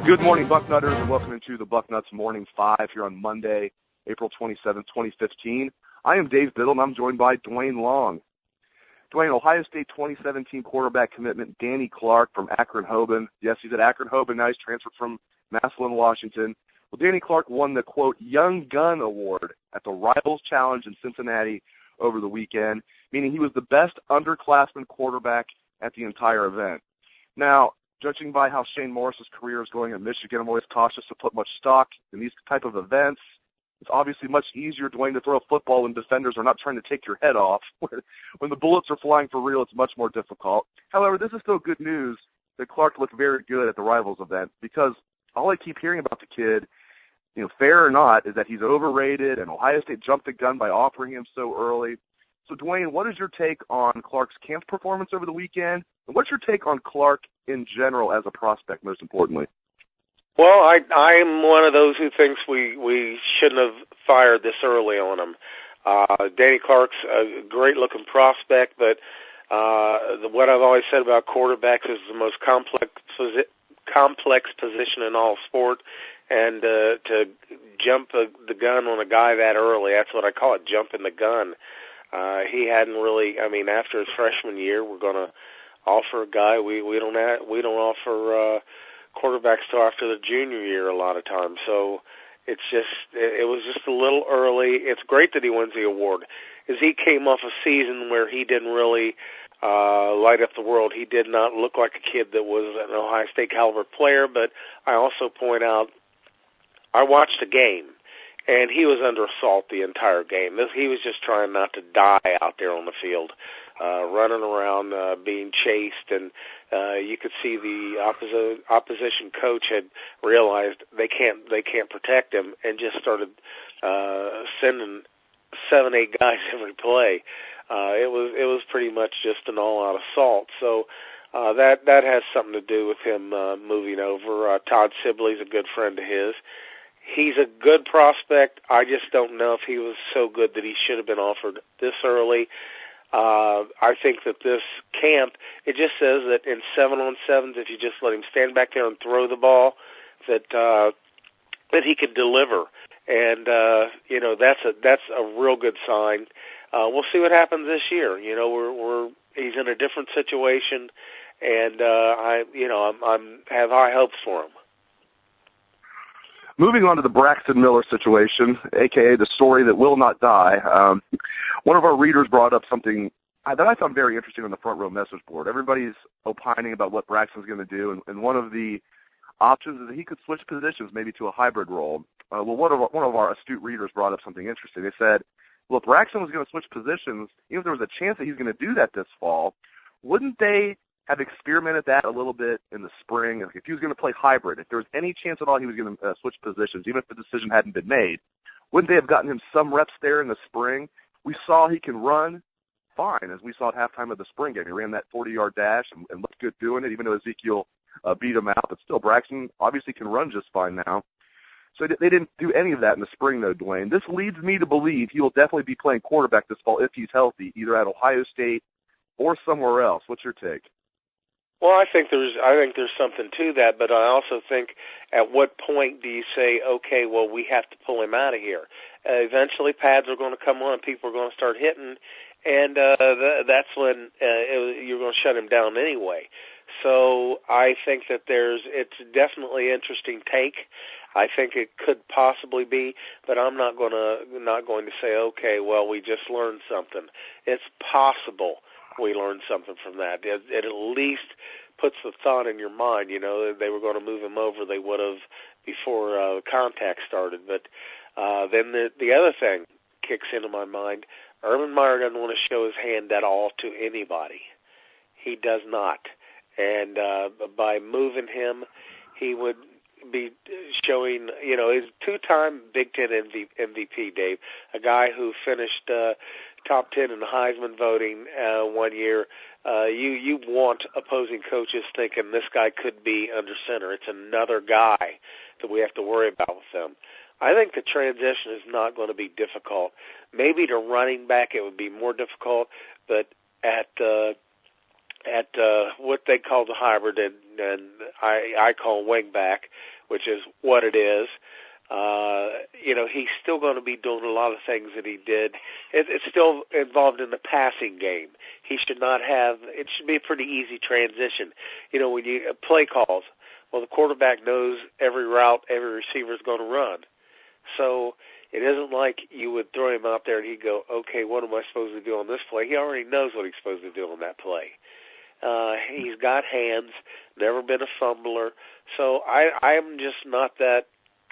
Good morning, Bucknutters, and welcome into the Bucknuts Morning 5 here on Monday, April 27, 2015. I am Dave Biddle, and I'm joined by Duane Long. Duane, Ohio State 2017 quarterback commitment Danny Clark from Akron-Hoban. Yes, he's at Akron-Hoban. Now he's transferred from Massillon, Washington. Well, Danny Clark won the, quote, Young Gun Award at the Rivals Challenge in Cincinnati over the weekend, meaning he was the best underclassman quarterback at the entire event. Now, judging by how Shane Morris's career is going at Michigan, I'm always cautious to put much stock in these type of events. It's obviously much easier, Duane, to throw a football when defenders are not trying to take your head off. When the bullets are flying for real, it's much more difficult. However, this is still good news that Clark looked very good at the Rivals event, because all I keep hearing about the kid, fair or not, is that he's overrated, and Ohio State jumped the gun by offering him so early. So, Duane, what is your take on Clark's camp performance over the weekend? And what's your take on Clark in general as a prospect, most importantly? Well, I'm one of those who thinks we shouldn't have fired this early on him. Danny Clark's a great-looking prospect, but what I've always said about quarterbacks is the most complex position in all sport, and to jump the gun on a guy that early, that's what I call it, jumping the gun. He hadn't really. After his freshman year, we're going to offer a guy. We don't offer quarterbacks till after the junior year a lot of times. So it was just a little early. It's great that he wins the award, as he came off a season where he didn't really light up the world. He did not look like a kid that was an Ohio State caliber player. But I also point out, I watched a game, and he was under assault the entire game. He was just trying not to die out there on the field, running around, being chased, and you could see the opposition coach had realized they can't protect him, and just started sending 7-8 guys every play. It was pretty much just an all-out assault. So that has something to do with him moving over. Todd Sibley's a good friend of his. He's a good prospect. I just don't know if he was so good that he should have been offered this early. I think that this camp, it just says that in 7-on-7s, if you just let him stand back there and throw the ball, that he could deliver. And, that's a real good sign. We'll see what happens this year. He's in a different situation, and I have high hopes for him. Moving on to the Braxton Miller situation, a.k.a. the story that will not die, one of our readers brought up something that I found very interesting on the front row message board. Everybody's opining about what Braxton's going to do, and one of the options is that he could switch positions maybe to a hybrid role. One of our astute readers brought up something interesting. They said, well, if Braxton was going to switch positions, even if there was a chance that he's going to do that this fall, wouldn't they have experimented that a little bit in the spring? If he was going to play hybrid, if there was any chance at all he was going to switch positions, even if the decision hadn't been made, wouldn't they have gotten him some reps there in the spring? We saw he can run fine, as we saw at halftime of the spring game. He ran that 40-yard dash and looked good doing it, even though Ezekiel beat him out. But still, Braxton obviously can run just fine now. So they didn't do any of that in the spring, though, Duane. This leads me to believe he will definitely be playing quarterback this fall if he's healthy, either at Ohio State or somewhere else. What's your take? Well, I think there's something to that, but I also think, at what point do you say, okay, well, we have to pull him out of here? Eventually, pads are going to come on, and people are going to start hitting, and that's when you're going to shut him down anyway. So I think that it's definitely an interesting take. I think it could possibly be, but I'm not going to say, okay, well, we just learned something. It's possible we learned something from that. It at least puts the thought in your mind, if they were going to move him over, they would have before the contact started. But then the other thing kicks into my mind. Urban Meyer doesn't want to show his hand at all to anybody. He does not. And by moving him, he would be showing, he's two-time Big Ten MVP, Dave, a guy who finished top 10 in the Heisman voting 1 year. You want opposing coaches thinking this guy could be under center. It's another guy that we have to worry about with them. I think the transition is not going to be difficult. Maybe to running back it would be more difficult, but at what they call the hybrid, and I call wing back, which is what it is. He's still going to be doing a lot of things that he did. It's still involved in the passing game. He should not have. It should be a pretty easy transition. When you play calls, well, the quarterback knows every route every receiver is going to run. So it isn't like you would throw him out there and he'd go, okay, what am I supposed to do on this play? He already knows what he's supposed to do on that play. He's got hands, never been a fumbler. So I'm just not that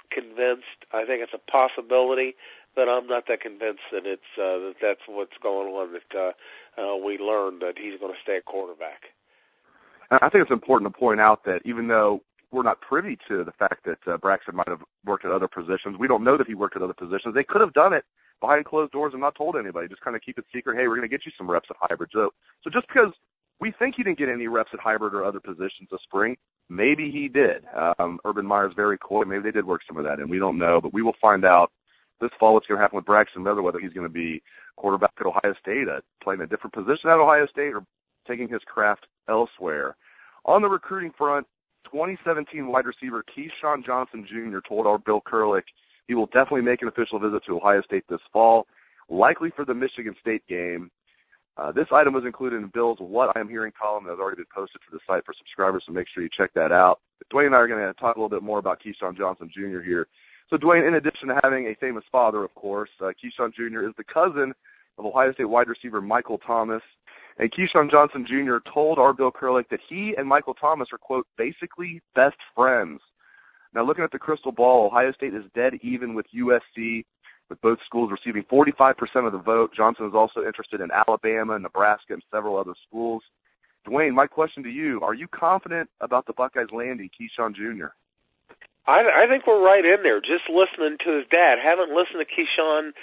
convinced. I think it's a possibility, but I'm not that convinced that it's that's what's going on, that we learned that he's going to stay at quarterback. I think it's important to point out that even though we're not privy to the fact that Braxton might have worked at other positions, we don't know that he worked at other positions. They could have done it behind closed doors and not told anybody, just kind of keep it secret. Hey, we're going to get you some reps at hybrid. So just because we think he didn't get any reps at hybrid or other positions this spring, maybe he did. Urban Meyer's very coy. Maybe they did work some of that in. We don't know, but we will find out this fall what's going to happen with Braxton Miller, whether he's going to be quarterback at Ohio State, playing a different position at Ohio State, or taking his craft elsewhere. On the recruiting front, 2017 wide receiver Keyshawn Johnson Jr. told our Bill Kurlick he will definitely make an official visit to Ohio State this fall, likely for the Michigan State game. This item was included in Bill's What I Am Hearing column that has already been posted to the site for subscribers, so make sure you check that out. Duane and I are going to talk a little bit more about Keyshawn Johnson Jr. here. So, Duane, in addition to having a famous father, of course, Keyshawn Jr. is the cousin of Ohio State wide receiver Michael Thomas. And Keyshawn Johnson Jr. told our Bill Kurlick that he and Michael Thomas are, quote, basically best friends. Now, looking at the crystal ball, Ohio State is dead even with USC, with both schools receiving 45% of the vote. Johnson is also interested in Alabama, Nebraska, and several other schools. Duane, my question to you, are you confident about the Buckeyes landing Keyshawn Jr.? I think we're right in there, just listening to his dad. Haven't listened to Keyshawn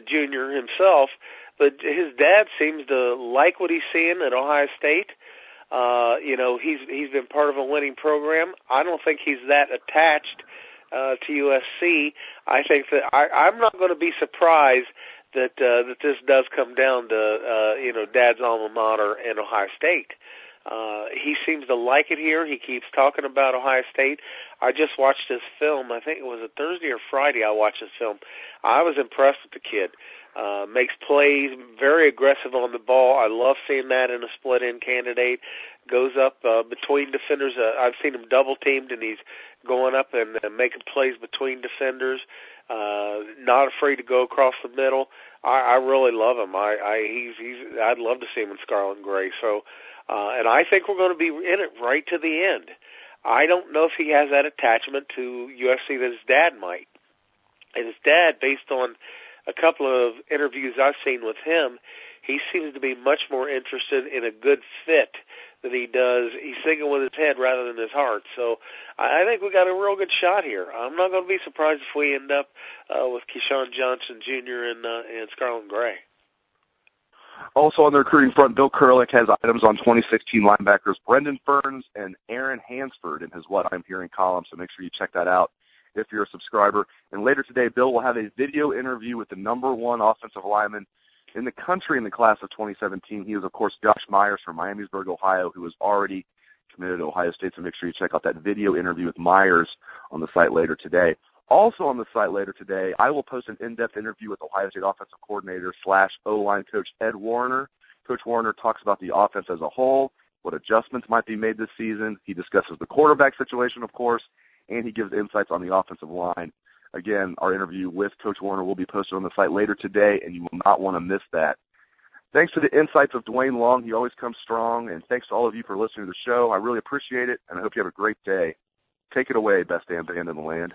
Jr. himself, but his dad seems to like what he's seeing at Ohio State. He's been part of a winning program. I don't think he's that attached to USC. I think that I'm not going to be surprised that this does come down to Dad's alma mater and Ohio State. He seems to like it here. He keeps talking about Ohio State. I just watched his film. I think it was a Thursday or Friday I watched his film. I was impressed with the kid. Makes plays, very aggressive on the ball. I love seeing that in a split-end candidate. Goes up between defenders. I've seen him double-teamed, and he's going up and making plays between defenders. Not afraid to go across the middle. I really love him. I'd love to see him in scarlet and gray. So, and I think we're going to be in it right to the end. I don't know if he has that attachment to USC that his dad might. And his dad, based on a couple of interviews I've seen with him, he seems to be much more interested in a good fit than he does. He's thinking with his head rather than his heart. So I think we got a real good shot here. I'm not going to be surprised if we end up with Keyshawn Johnson Jr. in scarlet and gray. Also on the recruiting front, Bill Kurlick has items on 2016 linebackers Brendan Ferns and Aaron Hansford in his What I'm Hearing column, so make sure you check that out if you're a subscriber. And later today, Bill will have a video interview with the number one offensive lineman in the country in the class of 2017. He is, of course, Josh Myers from Miamisburg, Ohio, who is already committed to Ohio State, so make sure you check out that video interview with Myers on the site later today. Also on the site later today, I will post an in-depth interview with Ohio State offensive coordinator / O-line coach Ed Warner. Coach Warner talks about the offense as a whole, what adjustments might be made this season. He discusses the quarterback situation, of course, and he gives insights on the offensive line. Again, our interview with Coach Warner will be posted on the site later today, and you will not want to miss that. Thanks to the insights of Duane Long. He always comes strong, and thanks to all of you for listening to the show. I really appreciate it, and I hope you have a great day. Take it away, best damn band in the land.